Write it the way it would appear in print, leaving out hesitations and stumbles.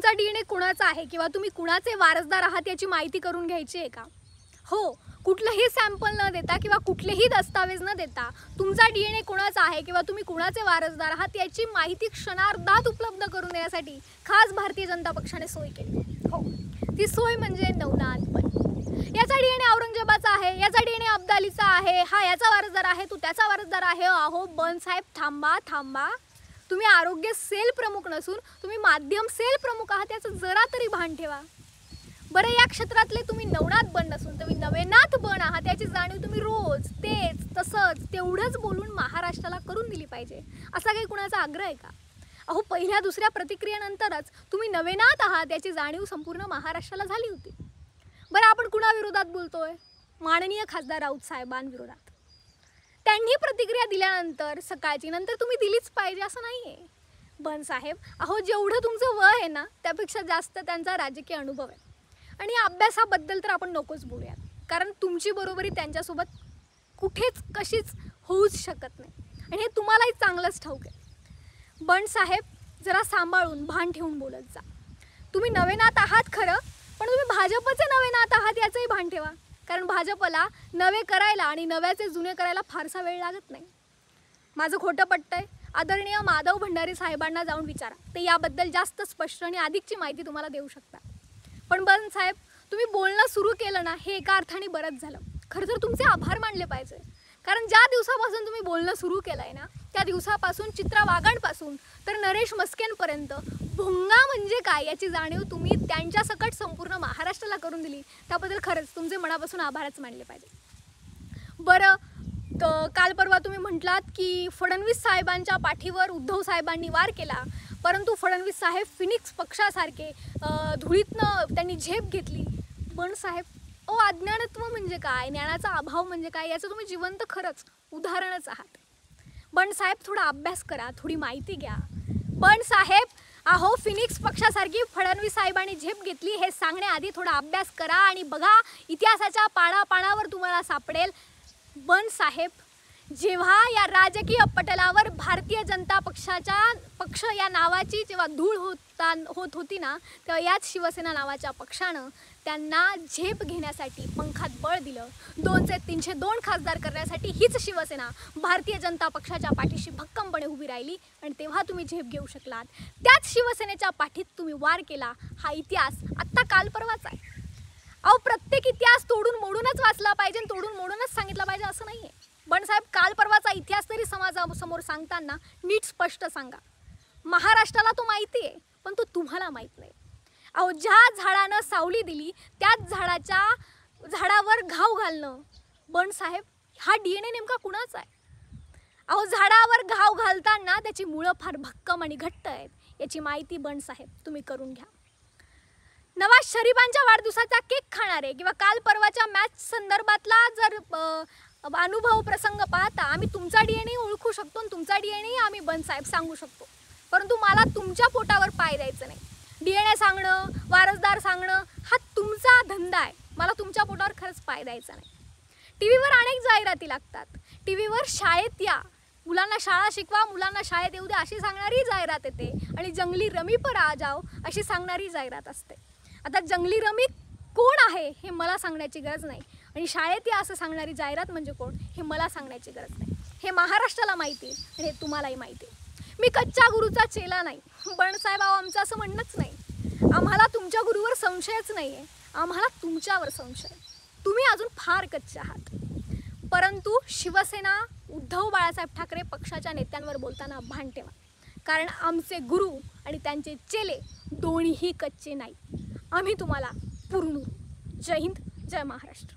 तुमचा DNA कुणाचा आहे किंवा तुम्ही कुणाचे वारसदार आहात याची माहिती करून घ्यायची आहे का? हो, कुठलंही सॅम्पल न देता किंवा कुठलेही दस्तावेज न देता तुमचा DNA कुणाचा आहे किंवा तुम्ही कुणाचे वारसदार आहात याची माहिती क्षणार्धात उपलब्ध करून देण्यासाठी खास भारतीय जनता पक्षाने सोय केली. हो, ती सोय म्हणजे नवनाथ बन. याचा DNA औरंगजेबाचा आहे, याचा DNA अब्दालीचा आहे, हा याचा वारसदार आहे, तू त्याचा वारसदार आहे. अहो बन साहेब, थांबा थांबा. तुम्ही आरोग्य सेल प्रमुख नसून तुम्ही माध्यम सेल प्रमुख आहात याचं जरा तरी भान ठेवा. बरं, या क्षेत्रातले तुम्ही नवनाथ बन नसून तुम्ही नवेनाथ बन आहात याची जाणीव तुम्ही रोज तेच तसंच तेवढंच बोलून महाराष्ट्राला करून दिली पाहिजे. असा काही कुणाचा आग्रह आहे का? अहो, पहिल्या दुसऱ्या प्रतिक्रियेनंतरच तुम्ही नवेनाथ आहात याची जाणीव संपूर्ण महाराष्ट्राला झाली होती. बरं, आपण कुणाविरोधात बोलतोय? माननीय खासदार राऊत साहेबांविरोधात. त्यांनी प्रतिक्रिया दिल्यानंतर सकाळची नंतर तुम्ही दिलीच पाहिजे असं नाही आहे. बन साहेब, अहो जेवढं तुमचं वय आहे ना त्यापेक्षा जास्त त्यांचा राजकीय अनुभव आहे. आणि अभ्यासाबद्दल तर आपण नकोच बोलूयात, कारण तुमची बरोबरी त्यांच्यासोबत कुठेच कशीच होऊच शकत नाही आणि हे तुम्हालाही चांगलंच ठाऊक आहे. बन साहेब, जरा सांभाळून भान ठेवून बोलत जा. तुम्ही नवेनाथ आहात खरं, पण तुम्ही भाजपचे नवेनाथ आहात याचंही भान ठेवा, कारण भाजपला नवे करायला आणि नव्याचे जुने करायला फारसा वेळ लागत नाही. माझं खोटं पटतंय? आदरणीय माधव भंडारी साहेबांना जाऊन विचारा, ते याबद्दल जास्त स्पष्ट आणि अधिकची माहिती तुम्हाला देऊ शकतात. पण बन साहेब, तुम्ही बोलणं सुरू केलं ना हे एका अर्थाने बरंच झालं. खरं तर तुमचे आभार मानले पाहिजे, कारण ज्या दिवसापासून तुम्ही बोलणं सुरू केलं आहे ना त्या दिवसापासून चित्रा वाघांपासून तर नरेश मस्केंपर्यंत भोंगा म्हणजे काय याची जाणीव तुम्ही त्यांच्या सकट संपूर्ण महाराष्ट्राला करून दिली. त्याबद्दल खरंच तुमचे मनापासून आभारच मानले पाहिजे. बरं, काल परवा तुम्ही म्हटलात की फडणवीस साहेबांच्या पाठीवर उद्धव साहेबांनी वार केला, परंतु फडणवीस साहेब फिनिक्स पक्षासारखे धुळीतनं त्यांनी झेप घेतली. बन साहेब, अज्ञानत्व म्हणजे काय, ज्ञानाचा अभाव म्हणजे काय याचं तुम्ही जिवंत खरंच उदाहरणच आहात. बन साहेब, थोडा अभ्यास करा, थोडी माहिती घ्या. बन साहेब, अहो फिनिक्स पक्षासारखी फडणवीस साहेबांनी झेप घेतली हे सांगण्याआधी थोडा अभ्यास करा आणि बघा, इतिहासाच्या पानापानावर तुम्हाला सापडेल. बन साहेब, जेव्हा या राजकीय पटलावर भारतीय जनता पक्ष या नावाची जेव्हा धूळ होत होती ना, तेव्हा याच शिवसेना नावाच्या पक्षानं त्यांना झेप घेण्यासाठी पंखात बळ दिलं. 2चे 302 खासदार करण्यासाठी हीच शिवसेना भारतीय जनता पक्षाच्या पाठीशी भक्कमपणे उभी राहिली आणि तेव्हा तुम्ही झेप घेऊ शकलात. त्याच शिवसेनेच्या पाठीत तुम्ही वार केला. हा इतिहास आत्ता काल परवाच आहे. अहो, प्रत्येक इतिहास तोडून मोडूनच वाचला पाहिजे, तोडून मोडूनच सांगितला पाहिजे असं नाही आहे. बन साहेब, काल परवाचा इतिहास तरी समाजासमोर सांगताना नीट स्पष्ट सांगा. महाराष्ट्राला तो माहिती आहे, पण तो तुम्हाला माहीत नाही. अहो, ज्या झाडानं सावली दिली त्याच झाडावर घाव घालणं, बन साहेब, हा DNA नेमका कुणाचा आहे? अहो, झाडावर घाव घालताना त्याची मुळं फार भक्कम आणि घट्ट आहेत याची माहिती बन साहेब तुम्ही करून घ्या. नवाज शरीफांच्या वाढदिवसाचा केक खाणारे किंवा काल परवाच्या मॅच संदर्भातला जर अनुभव प्रसंग पाहता आम्ही तुमचा DNA ओळखू शकतो आणि तुमचा DNA आम्ही बन साहेब सांगू शकतो, परंतु मला तुमच्या पोटावर पाय द्यायचं नाही. DNA सांगणं, वारसदार सांगणं हा तुमचा धंदा आहे, मला तुमच्या पोटावर खरंच पाय द्यायचा नाही. TV वर अनेक जाहिराती लागतात. TV वर शाळेत या, मुलांना शाळा शिकवा, मुलांना शाळेत येऊ द्या अशी सांगणारी जाहिरात येते आणि जंगली रमी पर आ जाओ अशी सांगणारी जाहिरात असते. आता जंगली रमी कोण आहे हे मला सांगण्याची गरज नाही आणि शाळेत या असं सांगणारी जाहिरात म्हणजे कोण हे मला सांगण्याची गरज नाही. हे महाराष्ट्राला माहिती आहे आणि हे तुम्हालाही माहिती आहे. मी कच्च्या गुरुचा चेला नाही. बन साहेब, आमचं असं म्हणणंच नाही. आम्हाला तुमच्या गुरुवर संशयच नाही आहे, आम्हाला तुमच्यावर संशय. तुम्ही अजून फार कच्चे आहात. परंतु शिवसेना उद्धव बाळासाहेब ठाकरे पक्षाच्या नेत्यांवर बोलताना भान ठेवा, कारण आमचे गुरु आणि त्यांचे चेले दोन्हीही कच्चे नाही. आम्ही तुम्हाला पुरून. जय हिंद, जय महाराष्ट्र.